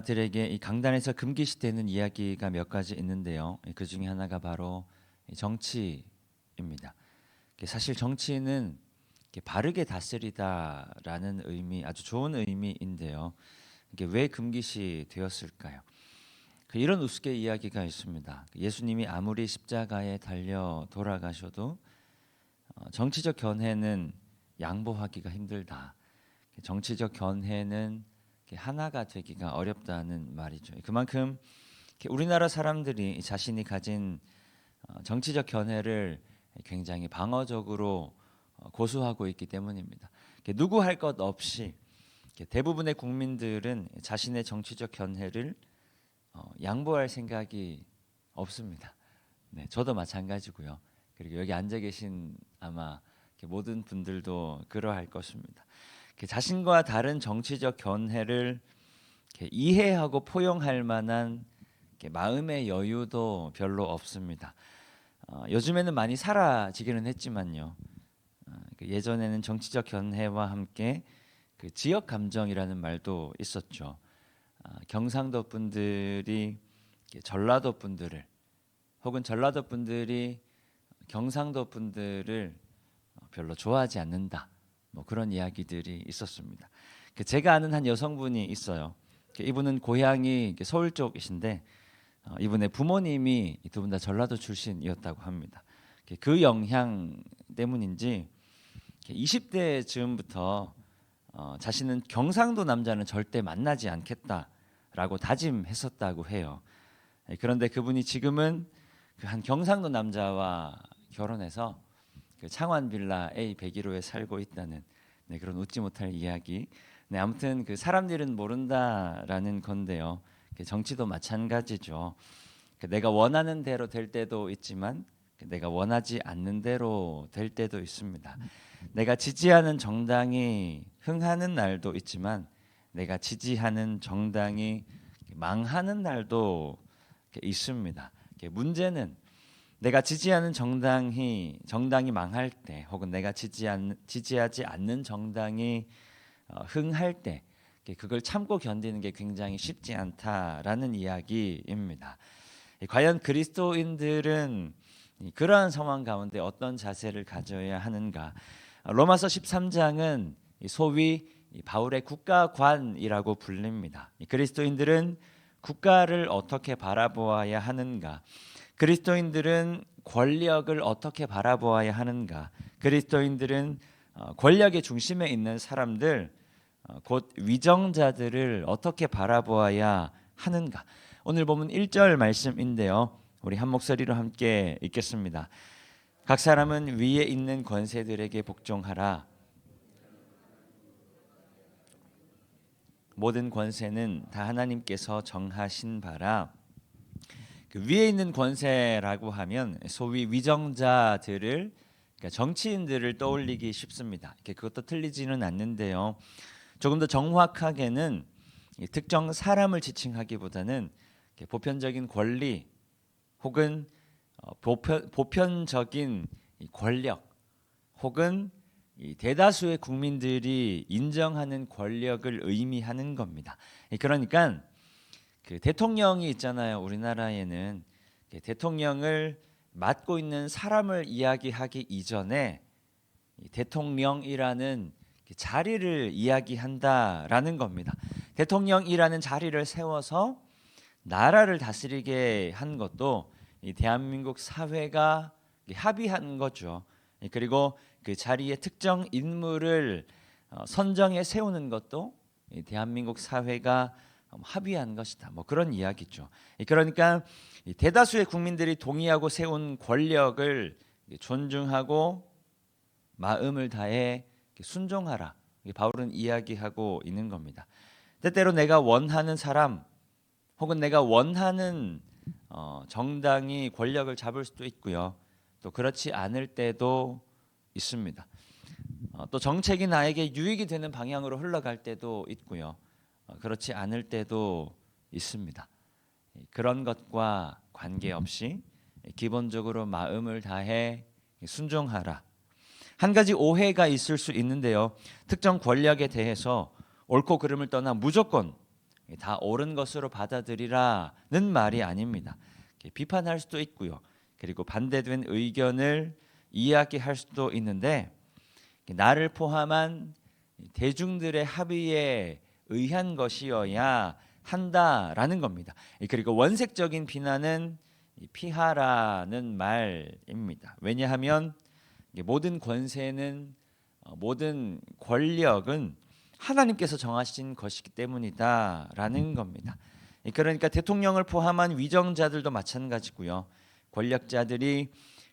들에게 이 강단에서 금기시되는 이야기가 몇 가지 있는데요. 그 중에 하나가 바로 정치입니다. 사실 정치는 바르게 다스리다라는 의미, 아주 좋은 의미인데요. 이게 왜 금기시 되었을까요? 이런 우스갯 이야기가 있습니다. 예수님이 아무리 십자가에 달려 돌아가셔도 정치적 견해는 양보하기가 힘들다. 정치적 견해는 하나가 되기가 어렵다는 말이죠. 그만큼 우리나라 사람들이 자신이 가진 정치적 견해를 굉장히 방어적으로 고수하고 있기 때문입니다. 누구 할 것 없이 대부분의 국민들은 자신의 정치적 견해를 양보할 생각이 없습니다. 네, 저도 마찬가지고요. 그리고 여기 앉아 계신 아마 모든 분들도 그러할 것입니다. 자신과 다른 정치적 견해를 이해하고 포용할 만한 마음의 여유도 별로 없습니다. 요즘에는 많이 사라지기는 했지만요. 예전에는 정치적 견해와 함께 그 지역 감정이라는 말도 있었죠. 경상도 분들이 전라도 분들을 혹은 전라도 분들이 경상도 분들을 별로 좋아하지 않는다. 뭐 그런 이야기들이 있었습니다. 제가 아는 한 여성분이 있어요. 이분은 고향이 서울 쪽이신데 이분의 부모님이 두 분 다 전라도 출신이었다고 합니다. 그 영향 때문인지 20대 즈음부터 자신은 경상도 남자는 절대 만나지 않겠다라고 다짐했었다고 해요. 그런데 그분이 지금은 그 한 경상도 남자와 결혼해서 그 창원 빌라 A101호에 살고 있다는 그런 웃지 못할 이야기. 아무튼 그 사람들은 모른다라는 건데요. 정치도 마찬가지죠. 내가 원하는 대로 될 때도 있지만 내가 원하지 않는 대로 될 때도 있습니다. 내가 지지하는 정당이 흥하는 날도 있지만 내가 지지하는 정당이 망하는 날도 있습니다. 문제는 내가 지지하는 정당이 망할 때 혹은 내가 지지하지 않는 정당이 흥할 때 그걸 참고 견디는 게 굉장히 쉽지 않다라는 이야기입니다. 과연 그리스도인들은 그러한 상황 가운데 어떤 자세를 가져야 하는가? 로마서 13장은 소위 바울의 국가관이라고 불립니다. 그리스도인들은 국가를 어떻게 바라보아야 하는가? 그리스도인들은 권력을 어떻게 바라보아야 하는가? 그리스도인들은 권력의 중심에 있는 사람들, 곧 위정자들을 어떻게 바라보아야 하는가? 오늘 보면 1절 말씀인데요. 우리 한 목소리로 함께 읽겠습니다. 각 사람은 위에 있는 권세들에게 복종하라. 모든 권세는 다 하나님께서 정하신 바라. 그 위에 있는 권세라고 하면 소위 위정자들을, 그러니까 정치인들을 떠올리기 쉽습니다. 그것도 틀리지는 않는데요. 조금 더 정확하게는 특정 사람을 지칭하기보다는 보편적인 권리 혹은 보편적인 권력 혹은 대다수의 국민들이 인정하는 권력을 의미하는 겁니다. 그러니까 그 대통령이 있잖아요. 우리나라에는 대통령을 맡고 있는 사람을 이야기하기 이전에 대통령이라는 자리를 이야기한다라는 겁니다. 대통령이라는 자리를 세워서 나라를 다스리게 한 것도 이 대한민국 사회가 합의한 거죠. 그리고 그 자리에 특정 인물을 선정해 세우는 것도 이 대한민국 사회가 합의한 것이다. 뭐 그런 이야기죠. 그러니까 대다수의 국민들이 동의하고 세운 권력을 존중하고 마음을 다해 순종하라. 바울은 이야기하고 있는 겁니다. 때때로 내가 원하는 사람 혹은 내가 원하는 정당이 권력을 잡을 수도 있고요. 또 그렇지 않을 때도 있습니다. 또 정책이 나에게 유익이 되는 방향으로 흘러갈 때도 있고요. 그렇지 않을 때도 있습니다. 그런 것과 관계없이 기본적으로 마음을 다해 순종하라. 한 가지 오해가 있을 수 있는데요. 특정 권력에 대해서 옳고 그름을 떠나 무조건 다 옳은 것으로 받아들이라는 말이 아닙니다. 비판할 수도 있고요. 그리고 반대된 의견을 이야기할 수도 있는데 나를 포함한 대중들의 합의에 의한 것이어야 한다라는 겁니다. 그리고 원색적인 비난은 피하라는 말입니다. 왜냐하면 모든 권세는 모든 권력은 하나님께서 정하신 것이기 때문이다라는 겁니다. 그러니까 대통령을 포함한 위정자들도 마찬가지고요. 권력자들이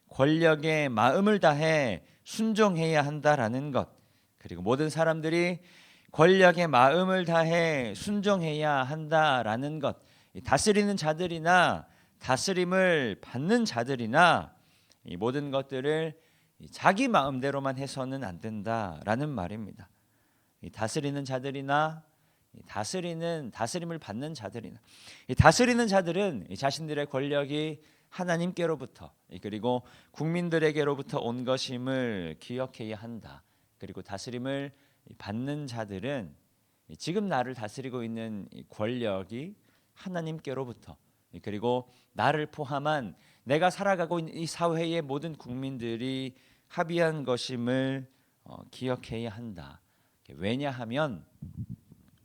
권력에 마음을 다해 순종해야 한다라는 것, 그리고 모든 사람들이 권력에 마음을 다해 순종해야 한다라는 것, 다스리는 자들이나 다스림을 받는 자들이나 이 모든 것들을 자기 마음대로만 해서는 안 된다라는 말입니다. 다스리는 자들이나 다스림을 받는 자들이나 다스리는 자들은 자신들의 권력이 하나님께로부터 그리고 국민들에게로부터 온 것임을 기억해야 한다. 그리고 다스림을 받는 자들은 지금 나를 다스리고 있는 권력이 하나님께로부터 그리고 나를 포함한 내가 살아가고 있는 이 사회의 모든 국민들이 합의한 것임을 기억해야 한다. 왜냐하면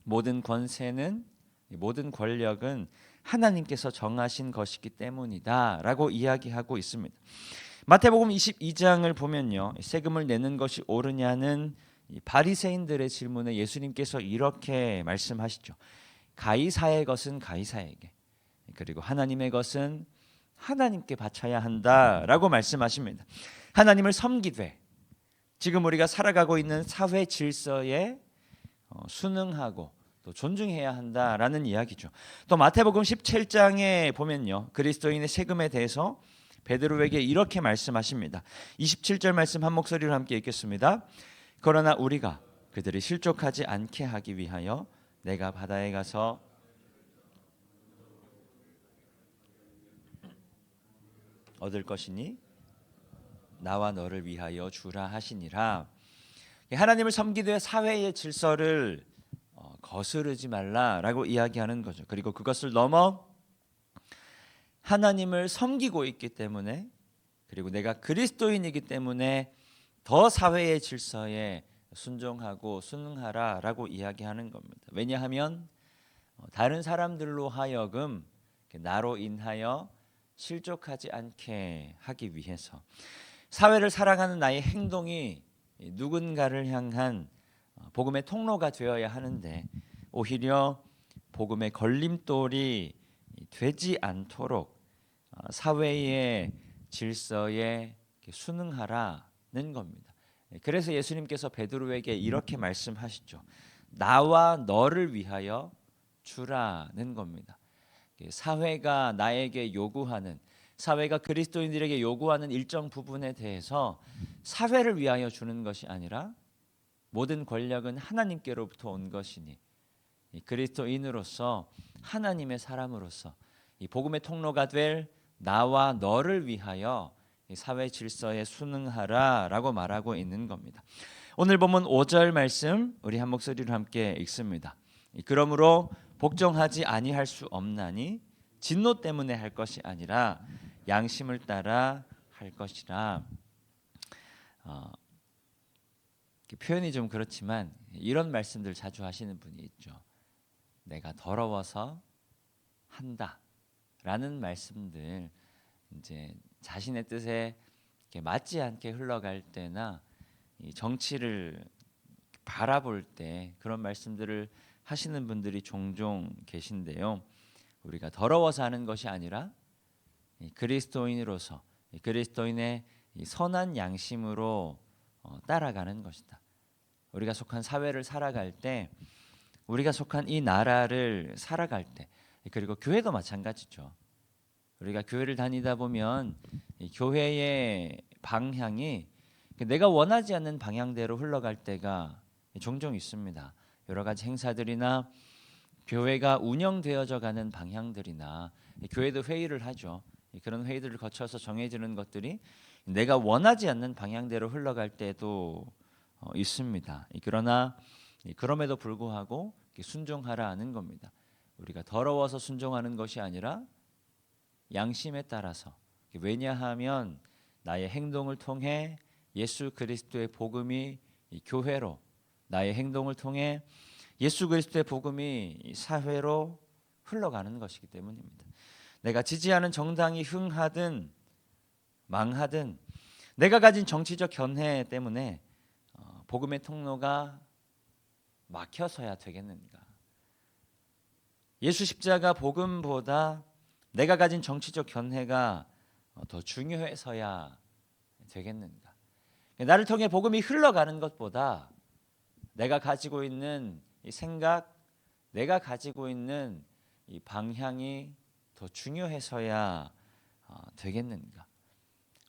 모든 권세는 모든 권력은 하나님께서 정하신 것이기 때문이다라고 이야기하고 있습니다. 마태복음 22장을 보면요. 세금을 내는 것이 옳으냐는 바리새인들의 질문에 예수님께서 이렇게 말씀하시죠. 가이사의 것은 가이사에게 그리고 하나님의 것은 하나님께 바쳐야 한다라고 말씀하십니다. 하나님을 섬기되 지금 우리가 살아가고 있는 사회 질서에 순응하고 또 존중해야 한다라는 이야기죠. 또 마태복음 17장에 보면요. 그리스도인의 세금에 대해서 베드로에게 이렇게 말씀하십니다. 27절 말씀 한 목소리로 함께 읽겠습니다. 그러나 우리가 그들이 실족하지 않게 하기 위하여 내가 바다에 가서 얻을 것이니 나와 너를 위하여 주라 하시니라. 하나님을 섬기되 사회의 질서를 거스르지 말라라고 이야기하는 거죠. 그리고 그것을 넘어 하나님을 섬기고 있기 때문에 그리고 내가 그리스도인이기 때문에 더 사회의 질서에 순종하고 순응하라라고 이야기하는 겁니다. 왜냐하면 다른 사람들로 하여금 나로 인하여 실족하지 않게 하기 위해서 사회를 살아가는 나의 행동이 누군가를 향한 복음의 통로가 되어야 하는데 오히려 복음의 걸림돌이 되지 않도록 사회의 질서에 순응하라는 겁니다. 그래서 예수님께서 베드로에게 이렇게 말씀하시죠. 나와 너를 위하여 주라는 겁니다. 사회가 나에게 요구하는 사회가 그리스도인들에게 요구하는 일정 부분에 대해서 사회를 위하여 주는 것이 아니라 모든 권력은 하나님께로부터 온 것이니 그리스도인으로서 하나님의 사람으로서 이 복음의 통로가 될 나와 너를 위하여 사회 질서에 순응하라라고 말하고 있는 겁니다. 오늘 본문 5절 말씀 우리 한 목소리로 함께 읽습니다. 그러므로 복종하지 아니할 수 없나니 진노 때문에 할 것이 아니라 양심을 따라 할 것이라. 표현이 좀 그렇지만 이런 말씀들 자주 하시는 분이 있죠. 내가 더러워서 한다라는 말씀들 이제 자신의 뜻에 맞지 않게 흘러갈 때나 이 정치를 바라볼 때 그런 말씀들을 하시는 분들이 종종 계신데요. 우리가 더러워서 하는 것이 아니라 그리스도인으로서 그리스도인의 선한 양심으로 따라가는 것이다. 우리가 속한 사회를 살아갈 때 우리가 속한 이 나라를 살아갈 때 그리고 교회도 마찬가지죠. 우리가 교회를 다니다 보면 이 교회의 방향이 내가 원하지 않는 방향대로 흘러갈 때가 종종 있습니다. 여러 가지 행사들이나 교회가 운영되어져 가는 방향들이나 교회도 회의를 하죠. 그런 회의들을 거쳐서 정해지는 것들이 내가 원하지 않는 방향대로 흘러갈 때도 있습니다. 그러나 그럼에도 불구하고 순종하라 하는 겁니다. 우리가 더러워서 순종하는 것이 아니라 양심에 따라서. 왜냐하면 나의 행동을 통해 예수 그리스도의 복음이 이 교회로, 나의 행동을 통해 예수 그리스도의 복음이 이 사회로 흘러가는 것이기 때문입니다. 내가 지지하는 정당이 흥하든 망하든 내가 가진 정치적 견해 때문에 복음의 통로가 막혀서야 되겠는가? 예수 십자가 복음보다 내가 가진 정치적 견해가 더 중요해서야 되겠는가? 나를 통해 복음이 흘러가는 것보다 내가 가지고 있는 이 생각, 내가 가지고 있는 이 방향이 더 중요해서야 되겠는가?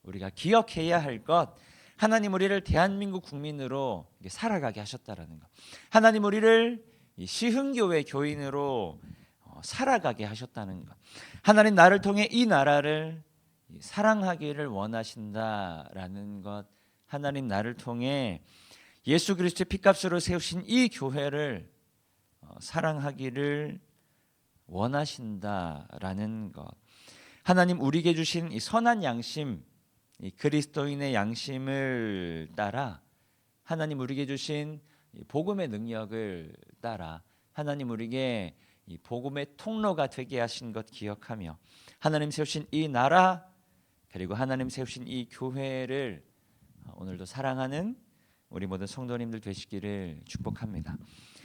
우리가 기억해야 할 것, 하나님 우리를 대한민국 국민으로 살아가게 하셨다라는 것. 하나님 우리를 시흥교회 교인으로 살아가게 하셨다는 것. 하나님 나를 통해 이 나라를 사랑하기를 원하신다라는 것. 하나님 나를 통해 예수 그리스도의 피값으로 세우신 이 교회를 사랑하기를 원하신다라는 것. 하나님 우리에게 주신 이 선한 양심, 이 그리스도인의 양심을 따라, 하나님 우리에게 주신 이 복음의 능력을 따라 하나님 우리에게 이 복음의 통로가 되게 하신 것 기억하며 하나님 세우신 이 나라, 그리고 하나님 세우신 이 교회를 오늘도 사랑하는 우리 모든 성도님들 되시기를 축복합니다.